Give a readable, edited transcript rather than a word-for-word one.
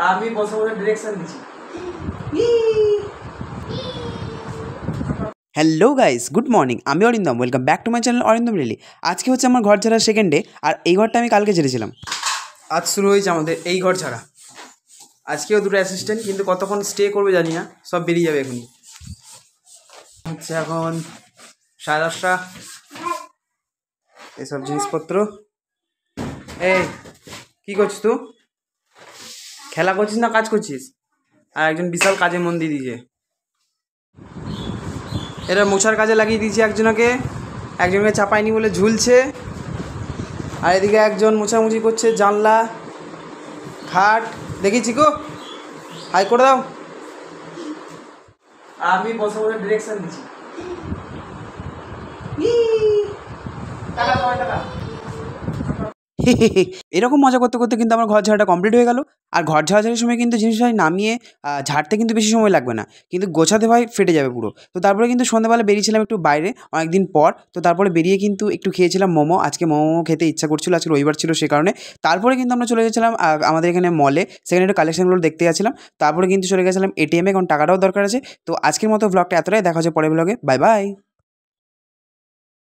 আমি বসে বসে ডিরেকশন দিচ্ছি। Hello guys, good morning. আমি Arindam, welcome back to my channel Arindam really. আজকে হচ্ছে আমার ঘর ছাড়ার সেকেন্ড ডে, আর এই ঘরটা আমি কালকে ছেড়েছিলাম। আজ শুরু হয়েছে আমাদের এই ঘর ছাড়া। আজকেও দুটো অ্যাসিস্ট্যান্ট, কিন্তু কতক্ষণ স্টে করবে জানি না, সব বেরিয়ে যাবে এখনই। হচ্ছে এখন 10:30। এসব জিনিসপত্র। এই কী করছিস তুই? খেলা করছিস না কাজ করছিস? আর একজন বিশাল কাজে মন দিয়ে দিয়েছে। এরা মোছার কাজে লাগিয়ে দিয়েছে একজনকে চাপায়নি বলে ঝুলছে। আর এদিকে একজন মোছামুছি করছে জানলা খাট। দেখেছি গো, হাই করে দাও। আমি বসে বসে ডিরেকশন দিচ্ছি। টাকা দাও, টাকা। এরকম মজা করতে করতে কিন্তু আমার ঘর ঝাড়াটা কমপ্লিট হয়ে গেল। আর ঘর ঝাড়াঝাড়ির সময় কিন্তু জিনিসটা নামিয়ে ঝাড়তে কিন্তু বেশি সময় লাগবে না, কিন্তু গোছাতে ভাই ফেটে যাবে পুরো। তো তারপরে কিন্তু সন্ধ্যাবেলা বেরিয়েছিলাম একটু বাইরে অনেকদিন পর। তো তারপরে বেরিয়ে কিন্তু একটু খেয়েছিলাম মোমো। আজকে মোমো খেতে ইচ্ছা করছিল, আজকে রবিবার ছিল সে কারণে। তারপরে কিন্তু আমরা চলে গেছিলাম আমাদের এখানে মলে, সেখানে একটু কালেকশনগুলো দেখতে গেছিলাম। তারপরে কিন্তু চলে গেছিলাম এটিএমে, কারণ টাকাটাও দরকার আছে। তো আজকের মতো ব্লগটা এতটাই, দেখা হচ্ছে পরের ব্লগে। Bye bye.